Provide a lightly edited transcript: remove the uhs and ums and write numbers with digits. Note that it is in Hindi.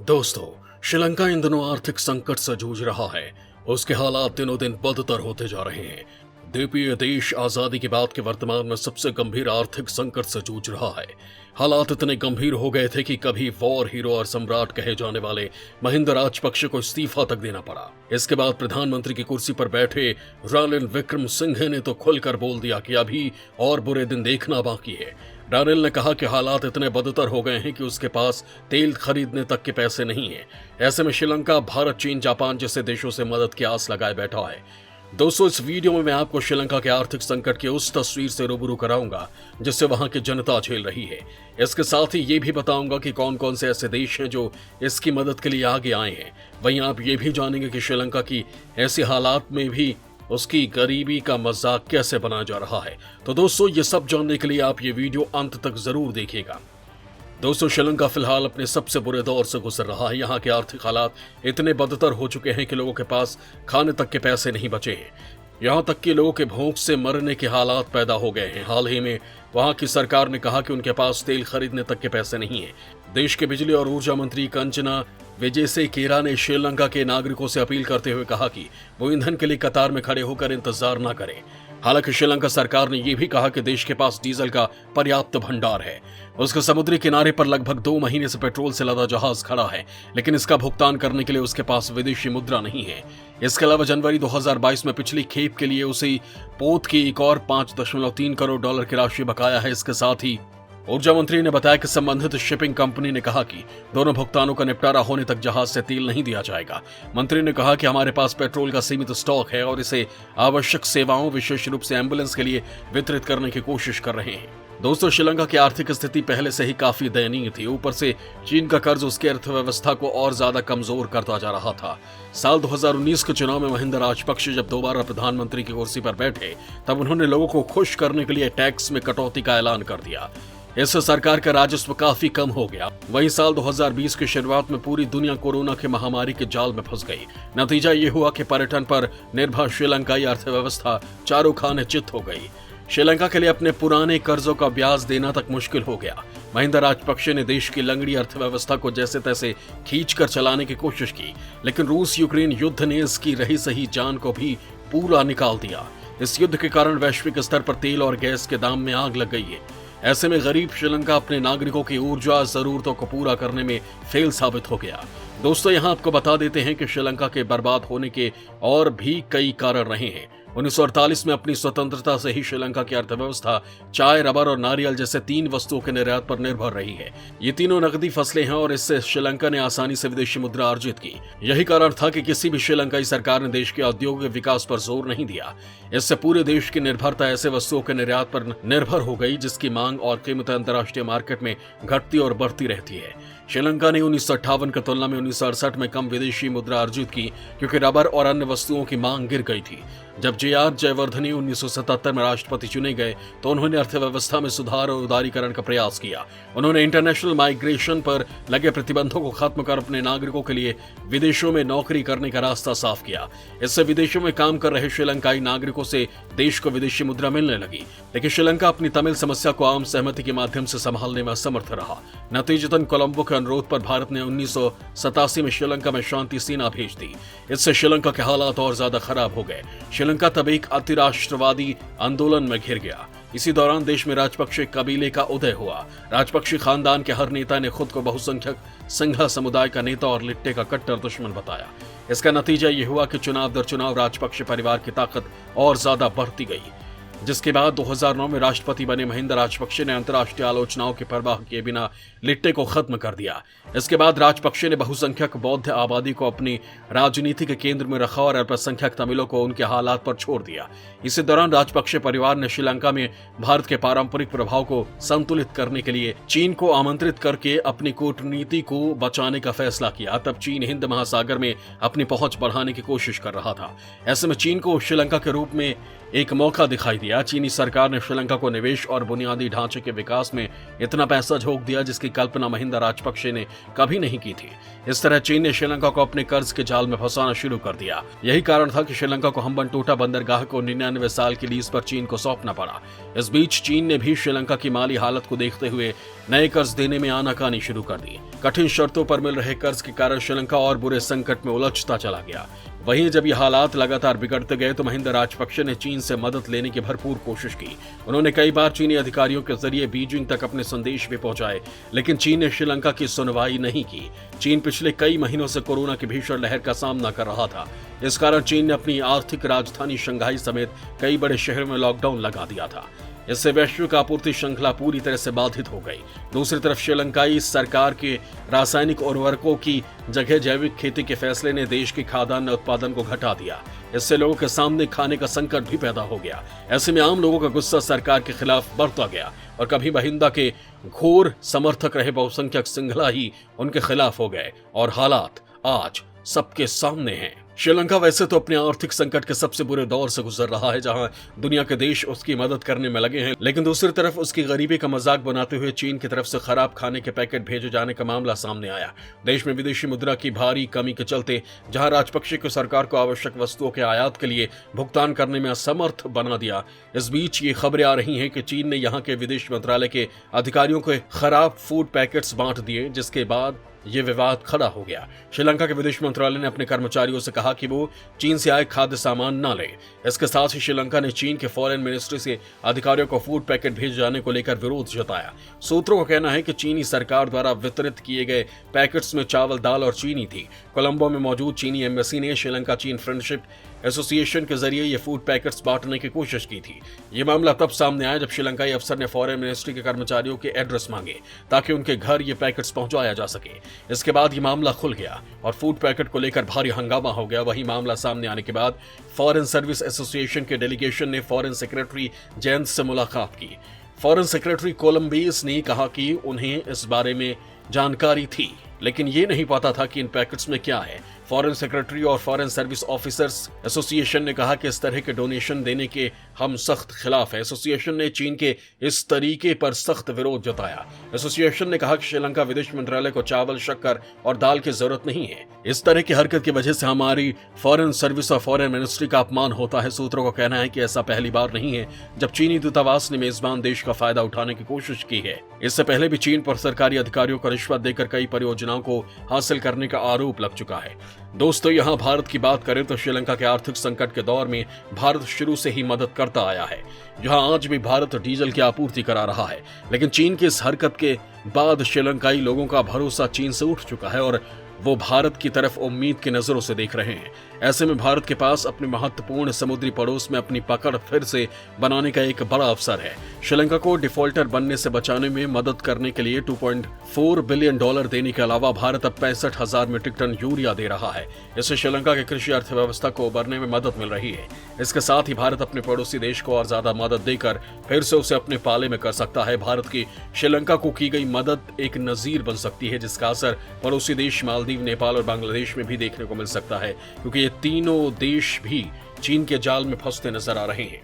दोस्तों, श्रीलंका इन दिनों आर्थिक संकट से जूझ रहा है। उसके हालात दिनों दिन बदतर होते जा रहे हैं। द्वीपीय देश आजादी के बाद के वर्तमान में सबसे गंभीर आर्थिक संकट से जूझ रहा है। हालात इतने गंभीर हो गए थे कि कभी वॉर हीरो और सम्राट कहे जाने वाले महिंदा राजपक्षे को इस्तीफा तक देना पड़ा। इसके बाद प्रधानमंत्री की कुर्सी पर बैठे रानिल विक्रमसिंघे ने तो खुलकर बोल दिया कि अभी और बुरे दिन देखना बाकी है। रानिल ने कहा कि हालात इतने बदतर हो गए हैं कि उसके पास तेल खरीदने तक के पैसे नहीं हैं। ऐसे में श्रीलंका भारत, चीन, जापान जैसे देशों से मदद की आस लगाए बैठा है। दोस्तों, इस वीडियो में मैं आपको श्रीलंका के आर्थिक संकट की उस तस्वीर से रूबरू कराऊंगा जिससे वहां की जनता झेल रही है। इसके साथ ही ये भी बताऊंगा कि कौन कौन से ऐसे देश हैं जो इसकी मदद के लिए आगे आए हैं। वहीं आप ये भी जानेंगे कि श्रीलंका की ऐसे हालात में भी उसकी गरीबी का मजाक कैसे बनाया जा रहा है। तो दोस्तों, ये सब जानने के लिए आप ये वीडियो अंत तक जरूर देखिएगा। दोस्तों, श्रीलंका फिलहाल अपने सबसे बुरे दौर से गुजर रहा है। यहाँ के आर्थिक हालात इतने बदतर हो चुके हैं कि लोगों के पास खाने तक के पैसे नहीं बचे हैं। यहाँ तक कि लोगों के भूख से मरने के हालात पैदा हो गए हैं। हाल ही में वहाँ की सरकार ने कहा कि उनके पास तेल खरीदने तक के पैसे नहीं हैं। देश के बिजली और ऊर्जा मंत्री कंचना विजयसेकेरा ने श्रीलंका के नागरिकों से अपील करते हुए कहा कि वो ईंधन के लिए कतार में खड़े होकर इंतजार न करें। हालांकि श्रीलंका सरकार ने यह भी कहा कि देश के पास डीजल का पर्याप्त भंडार है। उसके समुद्री किनारे पर लगभग 2 महीने से पेट्रोल से लदा जहाज खड़ा है, लेकिन इसका भुगतान करने के लिए उसके पास विदेशी मुद्रा नहीं है। इसके अलावा जनवरी 2022 में पिछली खेप के लिए उसी पोत की एक और 5.3 करोड़ डॉलर की राशि बकाया है। इसके साथ ही ऊर्जा मंत्री ने बताया कि संबंधित शिपिंग कंपनी ने कहा कि दोनों भुगतानों का निपटारा होने तक जहाज से तेल नहीं दिया जाएगा। मंत्री ने कहा कि हमारे पास पेट्रोल का सीमित स्टॉक है और इसे आवश्यक सेवाओं, विशेष रूप से एम्बुलेंस के लिए वितरित करने की कोशिश कर रहे हैं। दोस्तों, श्रीलंका की आर्थिक स्थिति पहले से ही काफी दयनीय थी। ऊपर से चीन का कर्ज उसकी अर्थव्यवस्था को और ज्यादा कमजोर करता जा रहा था। साल 2019 के चुनाव में महिंदा राजपक्षे जब दोबारा प्रधानमंत्री की कुर्सी पर बैठे, तब उन्होंने लोगों को खुश करने के लिए टैक्स में कटौती का ऐलान कर दिया। इससे सरकार का राजस्व काफी कम हो गया। वहीं साल 2020 की शुरुआत में पूरी दुनिया कोरोना की महामारी के जाल में फंस गई। नतीजा ये हुआ कि पर्यटन पर निर्भर श्रीलंकाई अर्थव्यवस्था चारों खाने चित हो गई। श्रीलंका के लिए अपने पुराने कर्जों का ब्याज देना तक मुश्किल हो गया। महिंदा राजपक्षे ने देश की लंगड़ी अर्थव्यवस्था को जैसे तैसे खींचकर चलाने की कोशिश की, लेकिन रूस यूक्रेन युद्ध ने इसकी रही सही जान को भी पूरा निकाल दिया। इस युद्ध के कारण वैश्विक स्तर पर तेल और गैस के दाम में आग लग गई है। ऐसे में गरीब श्रीलंका अपने नागरिकों की ऊर्जा जरूरतों को पूरा करने में फेल साबित हो गया। दोस्तों, यहाँ आपको बता देते हैं कि श्रीलंका के बर्बाद होने के और भी कई कारण रहे हैं। 1948 में अपनी स्वतंत्रता से ही श्रीलंका की अर्थव्यवस्था चाय, रबर और नारियल जैसे 3 वस्तुओं के निर्यात पर निर्भर रही है। ये तीनों नकदी फसलें हैं और इससे श्रीलंका ने आसानी से विदेशी मुद्रा अर्जित की। यही कारण था कि किसी भी श्रीलंकाई सरकार ने देश के औद्योगिक विकास पर जोर नहीं दिया। इससे पूरे देश की निर्भरता ऐसे वस्तुओं के निर्यात पर निर्भर हो गई जिसकी मांग और कीमतें अंतर्राष्ट्रीय मार्केट में घटती और बढ़ती रहती है। श्रीलंका ने 1958 की तुलना में 1968 में कम विदेशी मुद्रा अर्जित की, क्योंकि रबर और अन्य वस्तुओं की मांग गिर गई थी। जब जे.आर. जयवर्धने 1977 में राष्ट्रपति चुने गए तो उन्होंने अर्थव्यवस्था में सुधार और उदारीकरण का प्रयास किया। उन्होंने इंटरनेशनल माइग्रेशन पर लगे प्रतिबंधों को खत्म कर अपने नागरिकों के लिए विदेशों में नौकरी करने का रास्ता साफ किया। इससे विदेशों में काम कर रहे श्रीलंकाई नागरिकों से देश को विदेशी मुद्रा मिलने लगी। लेकिन श्रीलंका अपनी तमिल समस्या को आम सहमति के माध्यम से संभालने में असमर्थ रहा। नतीजतन कोलंबो के अनुरोध पर भारत ने 1987 में श्रीलंका में शांति सेना भेज दी। इससे श्रीलंका के हालात और ज्यादा खराब हो गए। श्रीलंका तब एक अतिराष्ट्रवादी आंदोलन में घिर गया। इसी दौरान देश में राजपक्षे कबीले का उदय हुआ। राजपक्षे खानदान के हर नेता ने खुद को बहुसंख्यक सिंघा समुदाय का नेता और लिट्टे का कट्टर दुश्मन बताया। इसका नतीजा ये हुआ कि चुनाव दर चुनाव राजपक्षे परिवार की ताकत और ज्यादा बढ़ती गई, जिसके बाद 2009 में राष्ट्रपति बने महिंदा राजपक्षे ने अंतर्राष्ट्रीय आलोचनाओं की परवाह किए बिना लिट्टे को खत्म कर दिया। इसके बाद राजपक्षे ने बहुसंख्यक बौद्ध आबादी को अपनी राजनीति के केंद्र में रखा और अल्पसंख्यक तमिलों को उनके हालात पर छोड़ दिया। इसी दौरान राजपक्षे परिवार ने श्रीलंका में भारत के पारंपरिक प्रभाव को संतुलित करने के लिए चीन को आमंत्रित करके अपनी कूटनीति को बचाने का फैसला किया। तब चीन हिंद महासागर में अपनी पहुंच बढ़ाने की कोशिश कर रहा था। ऐसे में चीन को श्रीलंका के रूप में एक मौका दिखाई दिया। चीनी सरकार ने श्रीलंका को निवेश और बुनियादी ढांचे के विकास में इतना पैसा झोंक दिया जिसकी कल्पना महिंदा राजपक्षे ने कभी नहीं की थी। इस तरह चीन ने श्रीलंका को अपने कर्ज के जाल में फंसाना शुरू कर दिया। यही कारण था कि श्रीलंका को हम्बनटोटा बंदरगाह को 99 साल की लीज पर चीन को सौंपना पड़ा। इस बीच चीन ने भी श्रीलंका की माली हालत को देखते हुए नए कर्ज देने में आनाकानी शुरू कर दी। कठिन शर्तों पर मिल रहे कर्ज के कारण श्रीलंका और बुरे संकट में उलझता चला गया। वहीं जब ये हालात लगातार बिगड़ते गए तो महिंदा राजपक्षे ने चीन से मदद लेने की भरपूर कोशिश की। उन्होंने कई बार चीनी अधिकारियों के जरिए बीजिंग तक अपने संदेश भी पहुंचाए, लेकिन चीन ने श्रीलंका की सुनवाई नहीं की। चीन पिछले कई महीनों से कोरोना की भीषण लहर का सामना कर रहा था। इस कारण चीन ने अपनी आर्थिक राजधानी शंघाई समेत कई बड़े शहरों में लॉकडाउन लगा दिया था। इससे वैश्विक आपूर्ति श्रृंखला पूरी तरह से बाधित हो गई। दूसरी तरफ श्रीलंकाई सरकार के रासायनिक उर्वरकों की जगह जैविक खेती के फैसले ने देश की खाद्यान्न उत्पादन को घटा दिया। इससे लोगों के सामने खाने का संकट भी पैदा हो गया। ऐसे में आम लोगों का गुस्सा सरकार के खिलाफ बढ़ता गया और कभी महिंदा के घोर समर्थक रहे बहुसंख्यक सिंघला ही उनके खिलाफ हो गए और हालात आज सबके सामने हैं। श्रीलंका वैसे तो अपने आर्थिक संकट के सबसे बुरे दौर से गुजर रहा है, जहां दुनिया के देश उसकी मदद करने में लगे हैं, लेकिन दूसरी तरफ उसकी गरीबी का मजाक बनाते हुए चीन की तरफ से खराब खाने के पैकेट भेजे जाने का मामला सामने आया। देश में विदेशी मुद्रा की भारी कमी के चलते जहां राजपक्षे की सरकार को आवश्यक वस्तुओं के आयात के लिए भुगतान करने में असमर्थ बना दिया। इस बीच ये खबरें आ रही हैं कि चीन ने यहाँ के विदेश मंत्रालय के अधिकारियों को खराब फूड पैकेट्स बांट दिए, जिसके बाद ये विवाद खड़ा हो गया। श्रीलंका के विदेश मंत्रालय ने अपने कर्मचारियों से कहा कि वो चीन से आए खाद्य सामान न लें। इसके साथ ही श्रीलंका ने चीन के फॉरेन मिनिस्ट्री से अधिकारियों को फूड पैकेट भेजे जाने को लेकर विरोध जताया। सूत्रों का कहना है कि चीनी सरकार द्वारा वितरित किए गए पैकेट्स में चावल, दाल और चीनी थी। कोलंबो में मौजूद चीनी एम्बेसी ने श्रीलंका चीन फ्रेंडशिप एसोसिएशन के जरिए ये फूड पैकेट्स बांटने की कोशिश की थी। ये मामला तब सामने आया जब श्रीलंकाई अफसर ने फॉरेन मिनिस्ट्री के कर्मचारियों के एड्रेस मांगे ताकि उनके घर ये पैकेट्स पहुंचाया जा सके। इसके बाद ये मामला खुल गया और फूड पैकेट को लेकर भारी हंगामा हो गया। वही मामला सामने आने के बाद फॉरेन सर्विस एसोसिएशन के डेलीगेशन ने फॉरेन सेक्रेटरी जैन से मुलाकात की। फॉरेन सेक्रेटरी कोलंबियस ने कहा कि उन्हें इस बारे में जानकारी थी, लेकिन ये नहीं पता था कि इन पैकेट्स में क्या है। फॉरेन सेक्रेटरी और फॉरेन सर्विस ऑफिसर्स एसोसिएशन ने कहा कि इस तरह के डोनेशन देने के हम सख्त खिलाफ है। एसोसिएशन ने चीन के इस तरीके पर सख्त विरोध जताया। एसोसिएशन ने कहा कि श्रीलंका विदेश मंत्रालय को चावल, शक्कर और दाल की जरूरत नहीं है। इस तरह की हरकत की वजह से हमारी फॉरेन सर्विस और फॉरेन मिनिस्ट्री का अपमान होता है। सूत्रों का कहना है कि ऐसा पहली बार नहीं है जब चीनी दूतावास ने मेजबान देश का फायदा उठाने की कोशिश की है। इससे पहले भी चीन पर सरकारी अधिकारियों को रिश्वत देकर कई परियोजनाओं को हासिल करने का आरोप लग चुका है। दोस्तों, यहाँ भारत की बात करें तो श्रीलंका के आर्थिक संकट के दौर में भारत शुरू से ही मदद करता आया है। जहाँ आज भी भारत डीजल की आपूर्ति करा रहा है, लेकिन चीन की इस हरकत के बाद श्रीलंकाई लोगों का भरोसा चीन से उठ चुका है और वो भारत की तरफ उम्मीद की नजरों से देख रहे हैं। ऐसे में भारत के पास अपने महत्वपूर्ण समुद्री पड़ोस में अपनी पकड़ फिर से बनाने का एक बड़ा अवसर है। श्रीलंका को डिफॉल्टर बनने से बचाने में मदद करने के लिए $2.4 बिलियन देने के अलावा भारत अब 65,000 मीट्रिक टन यूरिया दे रहा है। इससे श्रीलंका की कृषि अर्थव्यवस्था को उभरने में मदद मिल रही है। इसके साथ ही भारत अपने पड़ोसी देश को और ज्यादा मदद देकर फिर से उसे अपने पाले में कर सकता है। भारत की श्रीलंका को की गई मदद एक नजीर बन सकती है, जिसका असर पड़ोसी देश मालदीव, नेपाल और बांग्लादेश में भी देखने को मिल सकता है, क्योंकि ये तीनों देश भी चीन के जाल में फंसते नजर आ रहे हैं।